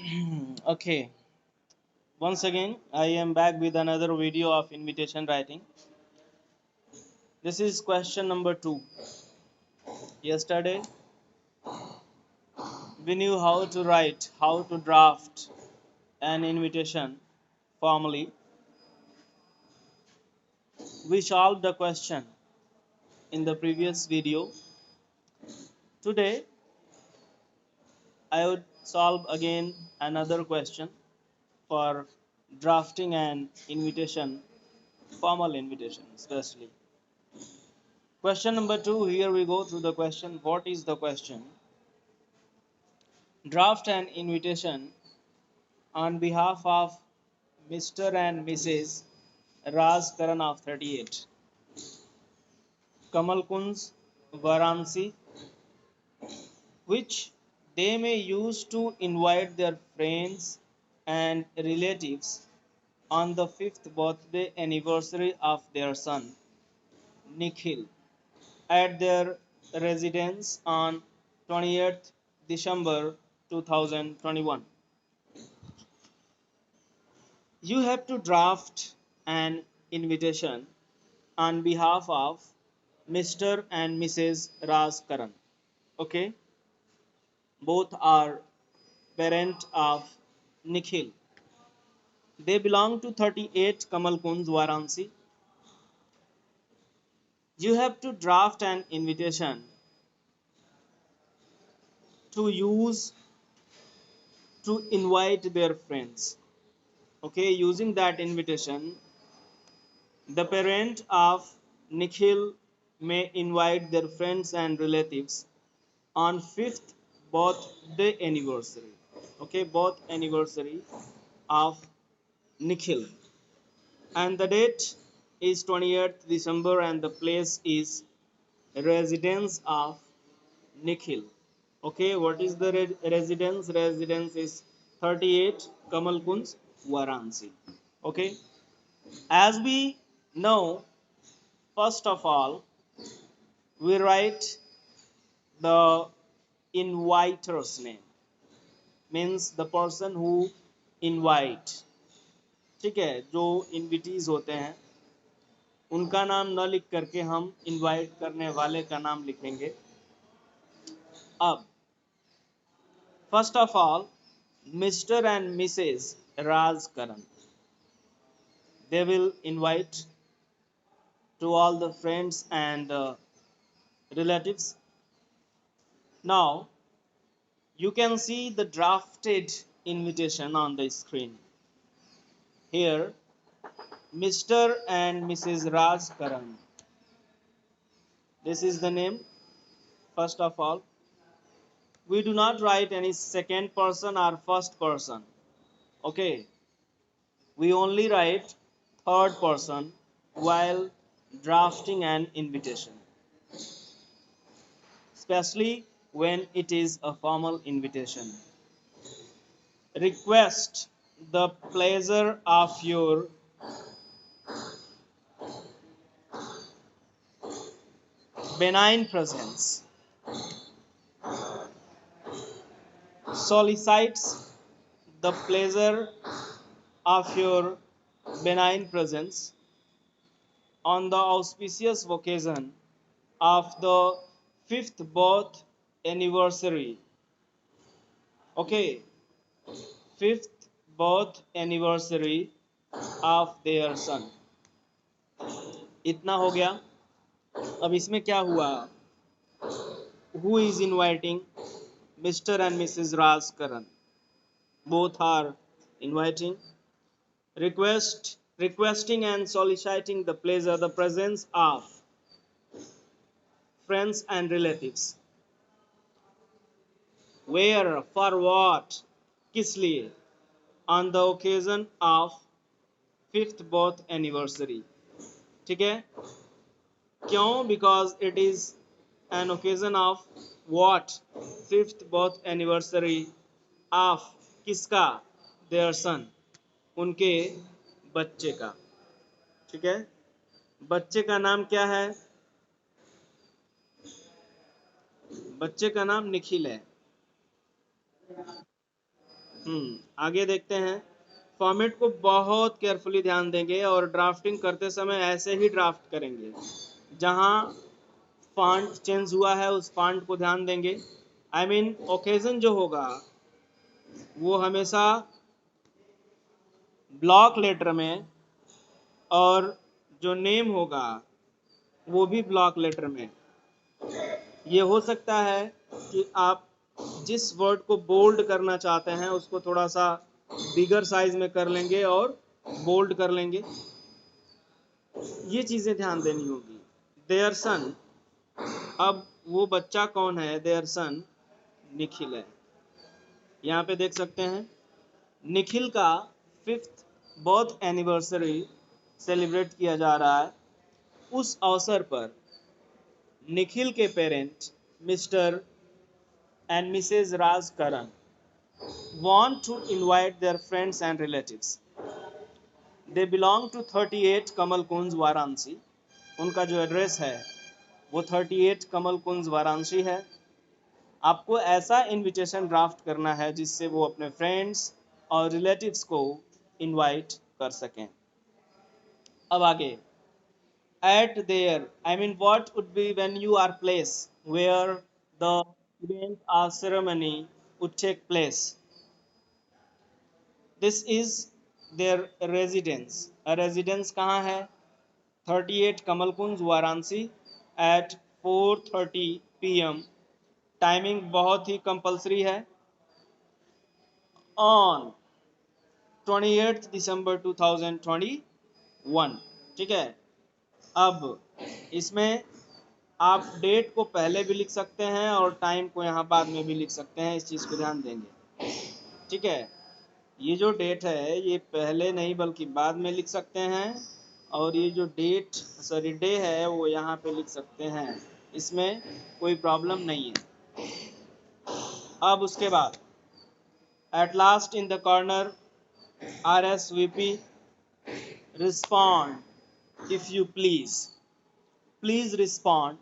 Okay, once again, I am back with another video of invitation writing. This is question number 2. Yesterday, we knew how to write, how to draft an invitation formally. We solved the question in the previous video. Today, I would solve again another question for drafting an invitation, formal invitation, especially. Question number 2, here we go through the question. What is the question? Draft an invitation on behalf of Mr. and Mrs. Raz Karan of 38, Kamal Kunz, Varanasi, which they may use to invite their friends and relatives on the 5th birthday anniversary of their son, Nikhil, at their residence on 20th December 2021. You have to draft an invitation on behalf of Mr. and Mrs. Raz Karan. Okay, both are parent of Nikhil. They belong to 38 Kamal Kunj Varanasi. You have to draft an invitation to use to invite their friends. Okay, using that invitation, the parent of Nikhil may invite their friends and relatives on 5th birthday anniversary. Okay, birth anniversary of Nikhil. And the date is 20th December and the place is residence of Nikhil. Okay, what is the residence? Residence is 38 Kamal Kunj, Varanasi. Okay, as we know, first of all, we write the inviter's name, means the person who invite. ठीक है, जो इनविटीज होते हैं उनका नाम न लिख करके हम इनवाइट करने वाले का नाम लिखेंगे. अब first of all, mister and Mrs Raj Karan, they will invite to all the friends and relatives. Now you can see the drafted invitation on the screen. Here, Mr. and Mrs. Raj Karan, this is the name. First of all, we do not write any second person or first person. Okay, we only write third person while drafting an invitation, especially when it is a formal invitation. Request the pleasure of your benign presence. Solicits the pleasure of your benign presence on the auspicious occasion of the 5th birth anniversary. Okay, 5th birth anniversary of their son. इतना हो गया. अब इसमें क्या हुआ? Who is inviting? Mr. and Mrs. Raz Karan. Both are inviting. Requesting and soliciting the pleasure, the presence of friends and relatives. Where, for what, किस लिए? On the occasion of 5th birth anniversary. ठीक है? क्यों? Because it is an occasion of what? 5th birth anniversary of किसका? Their son. उनके बच्चे का. ठीक है? बच्चे का नाम क्या है? बच्चे का नाम निखिल है. आगे देखते हैं। फॉर्मेट को बहुत केयरफुली ध्यान देंगे और ड्राफ्टिंग करते समय ऐसे ही ड्राफ्ट करेंगे। जहां फॉन्ट चेंज हुआ है उस फॉन्ट को ध्यान देंगे। आई मीन ओकेजन जो होगा वो हमेशा ब्लॉक लेटर में, और जो नेम होगा वो भी ब्लॉक लेटर में। ये हो सकता है कि आप जिस वर्ड को बोल्ड करना चाहते हैं उसको थोड़ा सा बिगर साइज में कर लेंगे और बोल्ड कर लेंगे। ये चीजें ध्यान देनी होगी। देयर सन, अब वो बच्चा कौन है? देयर सन निखिल है। यहाँ पे देख सकते हैं निखिल का 5th बर्थ एनिवर्सरी सेलिब्रेट किया जा रहा है। उस अवसर पर निखिल के parent mister and Mrs Raj Karan want to invite their friends and relatives. They belong to 38 Kamal Kunj Varanasi. उनका जो एड्रेस है वो 38 कमल कुंज वाराणसी है। आपको ऐसा इनविटेशन ड्राफ्ट करना है जिससे वो अपने फ्रेंड्स और रिलेटिव्स को इनवाइट कर सकें। अब आगे, at their, I mean what would be when you are place where the event or ceremony would take place. This is their residence. A residence कहाँ है? 38 Kamal Kunj Varanasi at 4:30 PM। Timing बहुत ही compulsory है। On 28 दिसंबर 2021। ठीक है। अब इसमें आप डेट को पहले भी लिख सकते हैं और टाइम को यहाँ बाद में भी लिख सकते हैं। इस चीज़ को ध्यान देंगे। ठीक है। ये जो डेट है ये पहले नहीं बल्कि बाद में लिख सकते हैं, और ये जो डे है वो यहाँ पे लिख सकते हैं। इसमें कोई प्रॉब्लम नहीं है। अब उसके बाद at last in the corner RSVP respond if you please respond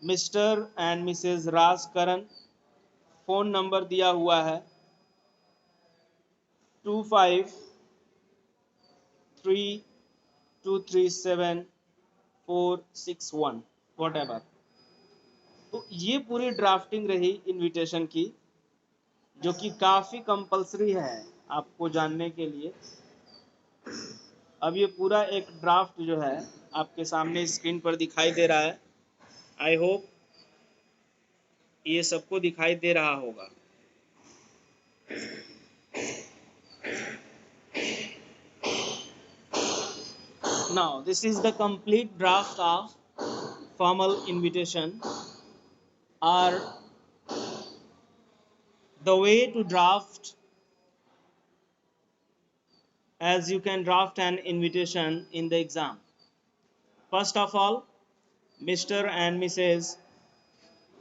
mister and Mrs Raj Karan. Phone number दिया हुआ है 253237 whatever। तो ये पूरी ड्राफ्टिंग रही इनविटेशन की, जो कि काफ़ी कंपलसरी है आपको जानने के लिए। अब ये पूरा एक ड्राफ्ट जो है आपके सामने स्क्रीन पर दिखाई दे रहा है। आई होप ये सबको दिखाई दे रहा होगा। Now this is the complete draft of formal invitation, or the way to draft, as you can draft an invitation in the exam. First of all, Mr. and Mrs.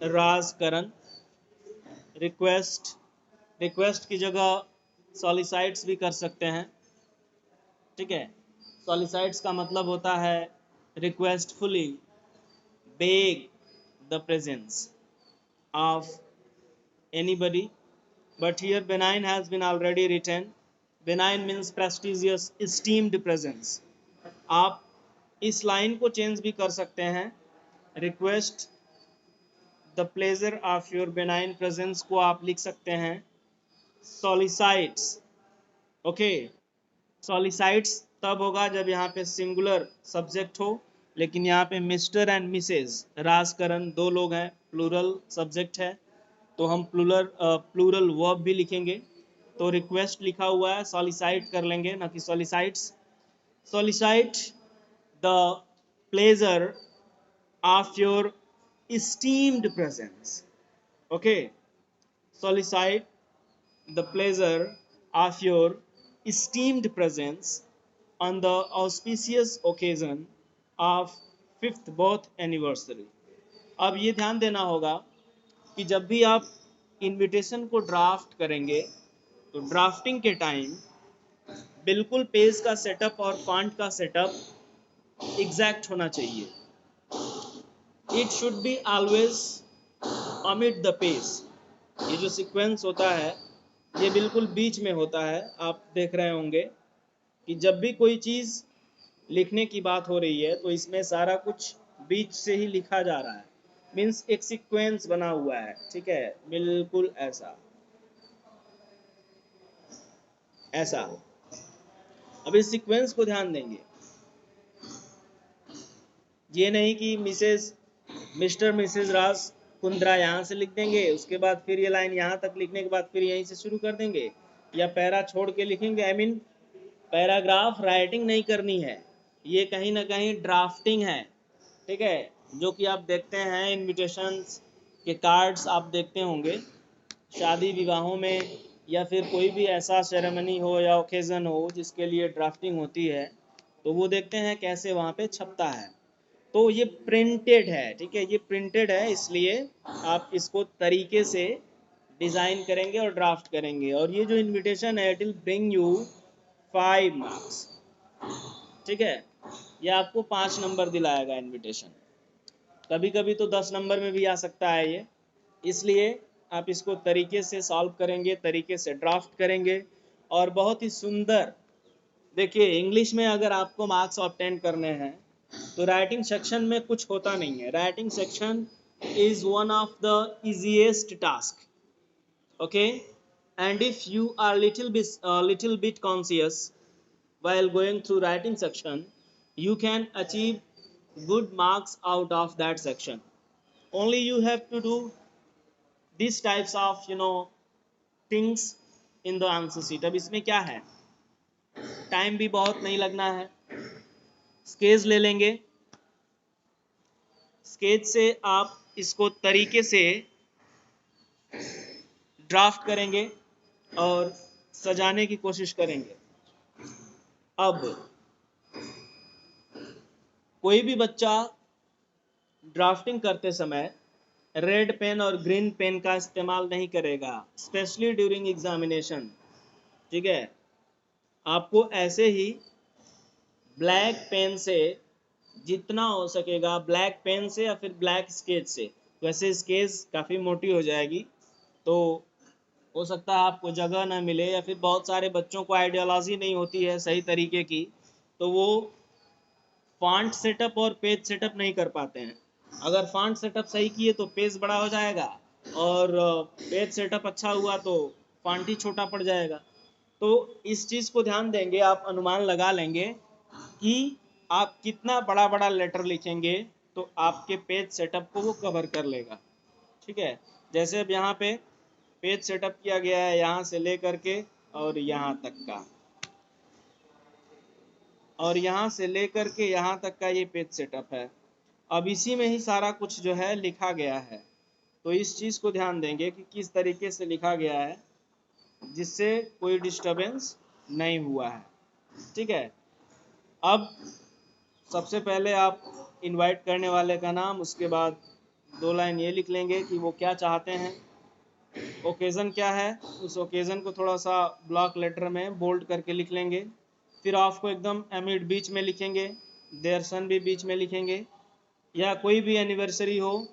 Raz Karan request की जगह सॉलिसाइट्स भी कर सकते हैं। ठीक है। सॉलिसाइट्स का मतलब होता है requestfully beg the presence of anybody, but here benign has been already written. Benign means prestigious, esteemed presence. आप इस लाइन को चेंज भी कर सकते हैं। Request the pleasure of your benign presence को आप लिख सकते हैं सॉलिसाइट्स। ओके। सॉलिसाइट्स तब होगा जब यहाँ पे सिंगुलर सब्जेक्ट हो, लेकिन यहाँ पे मिस्टर एंड मिसेज राजकरण दो लोग हैं, प्लूरल सब्जेक्ट है, तो हम प्लूरल वर्ब भी लिखेंगे। तो रिक्वेस्ट लिखा हुआ है, सॉलिसाइट कर लेंगे, ना कि solicits. Solicit the pleasure of your esteemed presence. Okay. Solicit the pleasure of your esteemed presence on the auspicious occasion of 5th birth anniversary. अब ये ध्यान देना होगा कि जब भी आप इनविटेशन को ड्राफ्ट करेंगे तो ड्राफ्टिंग के टाइम बिल्कुल पेज का सेटअप और फॉन्ट का सेटअप एग्जैक्ट होना चाहिए। It should be always amid the pace. ये जो सीक्वेंस होता है ये बिल्कुल बीच में होता है। आप देख रहे होंगे कि जब भी कोई चीज़ लिखने की बात हो रही है तो इसमें सारा कुछ बीच से ही लिखा जा रहा है, मीन्स एक सीक्वेंस बना हुआ है। ठीक है, बिल्कुल ऐसा ऐसा। अब इस सीक्वेंस को ध्यान देंगे, ये नहीं कि मिस्टर मिसेस राज कुंद्रा यहाँ से लिख देंगे, उसके बाद फिर ये लाइन यहाँ तक लिखने के बाद फिर यहीं से शुरू कर देंगे, या पैरा छोड़ के लिखेंगे। आई मीन पैराग्राफ राइटिंग नहीं करनी है, ये कहीं ना कहीं ड्राफ्टिंग है। ठीक है, जो कि आप देखते हैं इनविटेशंस के कार्ड्स आप देखते होंगे शादी विवाहों में, या फिर कोई भी ऐसा सेरेमनी हो या ओकेज़न हो जिसके लिए ड्राफ्टिंग होती है, तो वो देखते हैं कैसे वहाँ पे छपता है। तो ये प्रिंटेड है, ठीक है, ये प्रिंटेड है, इसलिए आप इसको तरीके से डिज़ाइन करेंगे और ड्राफ्ट करेंगे। और ये जो इनविटेशन है it will bring you 5 marks. ठीक है, ये आपको 5 नंबर दिलाएगा इनविटेशन, कभी कभी तो 10 नंबर में भी आ सकता है ये। इसलिए आप इसको तरीके से सॉल्व करेंगे, तरीके से ड्राफ्ट करेंगे, और बहुत ही सुंदर। देखिए, इंग्लिश में अगर आपको मार्क्स ऑब्टेन करने हैं तो राइटिंग सेक्शन में कुछ होता नहीं है। Writing section is one of the easiest task, okay. And if you are little bit conscious while going through writing section, you can achieve good marks out of that section. Only you have to do these types of things in the answer sheet. अब इसमें क्या है, time भी बहुत नहीं लगना है। Sketch ले लेंगे, स्केच से आप इसको तरीके से ड्राफ्ट करेंगे और सजाने की कोशिश करेंगे। अब कोई भी बच्चा ड्राफ्टिंग करते समय रेड पेन और ग्रीन पेन का इस्तेमाल नहीं करेगा, स्पेशली ड्यूरिंग एग्जामिनेशन। ठीक है, आपको ऐसे ही ब्लैक पेन से जितना हो सकेगा, ब्लैक पेन से या फिर ब्लैक स्केच से, वैसे स्केच काफ़ी मोटी हो जाएगी तो हो सकता है आपको जगह ना मिले, या फिर बहुत सारे बच्चों को आइडियोलॉजी नहीं होती है सही तरीके की, तो वो फॉन्ट सेटअप और पेज सेटअप नहीं कर पाते हैं। अगर फॉन्ट सेटअप सही किए तो पेज बड़ा हो जाएगा, और पेज सेटअप अच्छा हुआ तो फॉन्ट ही छोटा पड़ जाएगा। तो इस चीज़ को ध्यान देंगे, आप अनुमान लगा लेंगे कि आप कितना बड़ा बड़ा लेटर लिखेंगे तो आपके पेज सेटअप को वो कवर कर लेगा। ठीक है, जैसे अब यहाँ पे पेज सेटअप किया गया है यहाँ से ले करके और यहाँ तक का, और यहाँ से ले करके यहाँ तक का ये पेज सेटअप है। अब इसी में ही सारा कुछ जो है लिखा गया है, तो इस चीज़ को ध्यान देंगे कि किस तरीके से लिखा गया है जिससे कोई डिस्टरबेंस नहीं हुआ है। ठीक है, अब सबसे पहले आप इनवाइट करने वाले का नाम, उसके बाद 2 लाइन ये लिख लेंगे कि वो क्या चाहते हैं, ओकेज़न क्या है, उस ओकेज़न को थोड़ा सा ब्लॉक लेटर में बोल्ड करके लिख लेंगे। फिर ऑफ को एकदम एमिड बीच में लिखेंगे, देयर सन भी बीच में लिखेंगे। या कोई भी एनिवर्सरी हो,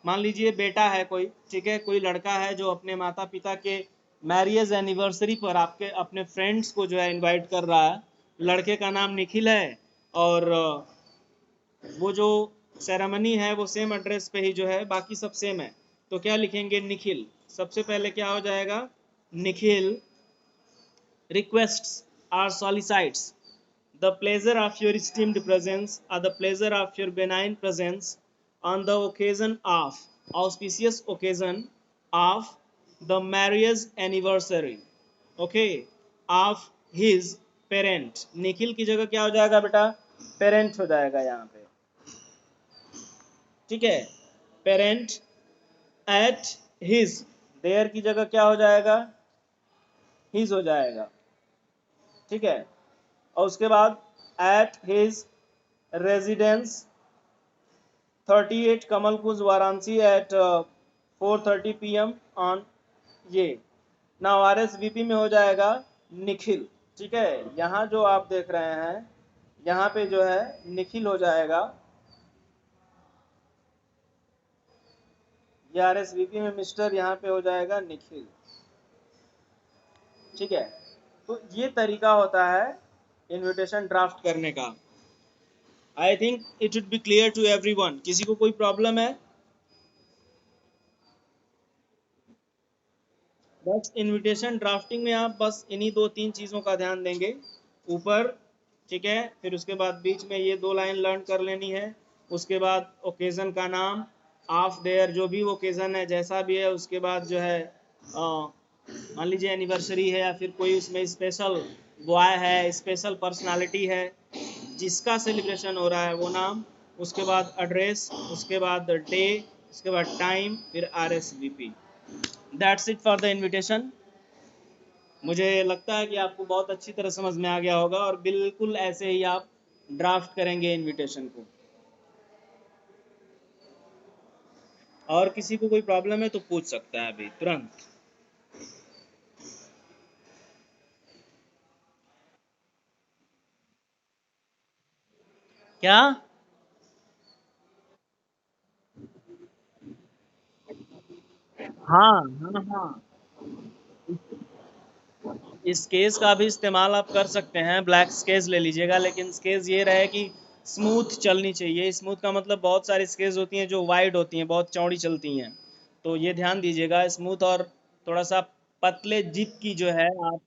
मान लीजिए बेटा है कोई, ठीक है, कोई लड़का है जो अपने माता पिता के मैरिज एनिवर्सरी पर आपके अपने फ्रेंड्स को जो है इनवाइट कर रहा है। लड़के का नाम निखिल है और वो जो सेरेमनी है वो सेम एड्रेस पे ही जो है, बाकी सब सेम है, तो क्या लिखेंगे, निखिल। सबसे पहले क्या हो जाएगा, Nikhil requests or solicits the pleasure of your esteemed presence or the pleasure of your benign presence on the occasion of auspicious occasion of the marriage anniversary, okay, of his parent। Nikhil की जगह क्या हो जाएगा बेटा, पेरेंट हो जाएगा यहाँ पे। ठीक है, पेरेंट एट हिज, देयर की जगह क्या हो जाएगा, हिज हो जाएगा। ठीक है, और उसके बाद at his residence 38 Kamal Kunj Varanasi at 4:30 PM on ये। नाउ RSVP में हो जाएगा निखिल। ठीक है, यहाँ जो आप देख रहे हैं यहाँ पे जो है निखिल हो जाएगा, ये RSVP में मिस्टर यहाँ पे हो जाएगा निखिल। ठीक है, तो ये तरीका होता है इनविटेशन ड्राफ्ट करने का। I think it should be clear to everyone. किसी को कोई प्रॉब्लम है? बस इनविटेशन ड्राफ्टिंग में आप बस इन्हीं दो तीन चीज़ों का ध्यान देंगे, ऊपर, ठीक है, फिर उसके बाद बीच में ये 2 लाइन लर्न कर लेनी है, उसके बाद ओकेज़न का नाम, ऑफ देयर, जो भी ओकेज़न है जैसा भी है, उसके बाद जो है मान लीजिए एनिवर्सरी है या फिर कोई उसमें स्पेशल बॉय है, स्पेशल पर्सनालिटी है जिसका सेलिब्रेशन हो रहा है वो नाम, उसके बाद एड्रेस, उसके बाद डे, उसके बाद टाइम, फिर RSVP। That's it for the invitation. मुझे लगता है कि आपको बहुत अच्छी तरह समझ में आ गया होगा और बिल्कुल ऐसे ही आप ड्राफ्ट करेंगे इनविटेशन को। और किसी को कोई प्रॉब्लम है तो पूछ सकता है अभी तुरंत। क्या? हाँ हाँ हाँ, स्केच का भी इस्तेमाल आप कर सकते हैं, ब्लैक स्केच ले लीजिएगा, लेकिन स्केच ये रहे कि स्मूथ चलनी चाहिए। स्मूथ का मतलब बहुत सारी स्केच होती हैं जो वाइड होती हैं, बहुत चौड़ी चलती हैं, तो ये ध्यान दीजिएगा। स्मूथ और थोड़ा सा पतले जिप की जो है आप,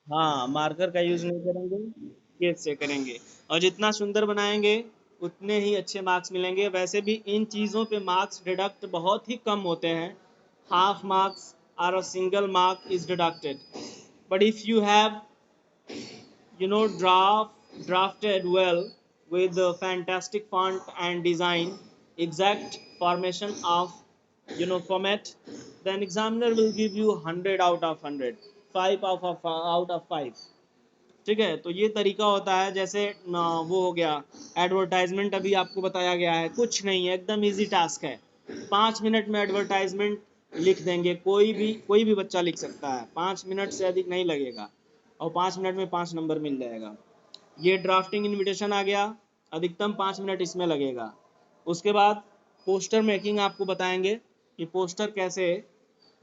हाँ, मार्कर का यूज नहीं करेंगे, स्केच से करेंगे। और जितना सुंदर बनाएंगे उतने ही अच्छे मार्क्स मिलेंगे। वैसे भी इन चीज़ों पे मार्क्स डिडक्ट बहुत ही कम होते हैं, हाफ मार्क्स और a single mark is deducted. But if you have drafted well with the fantastic font and design, exact formation of format, then examiner will give you 100 out of 100, 5 out of 5। ठीक है, तो ये तरीका होता है। जैसे वो हो गया एडवर्टाइजमेंट, अभी आपको बताया गया है, कुछ नहीं है, एकदम इजी टास्क है। 5 मिनट में एडवर्टाइजमेंट लिख देंगे, कोई भी बच्चा लिख सकता है, 5 मिनट से अधिक नहीं लगेगा और 5 मिनट में 5 नंबर मिल जाएगा। ये ड्राफ्टिंग इनविटेशन आ गया, अधिकतम 5 मिनट इसमें लगेगा। उसके बाद पोस्टर मेकिंग आपको बताएंगे कि पोस्टर कैसे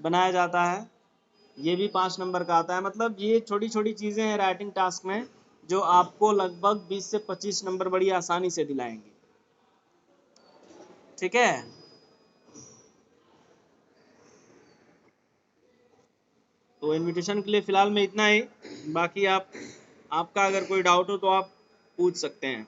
बनाया जाता है, ये भी 5 नंबर का आता है। मतलब ये छोटी छोटी चीज़ें हैं राइटिंग टास्क में जो आपको लगभग 20 से 25 नंबर बड़ी आसानी से दिलाएंगे। ठीक है, तो इनविटेशन के लिए फ़िलहाल में इतना ही। बाकी आपका अगर कोई डाउट हो तो आप पूछ सकते हैं।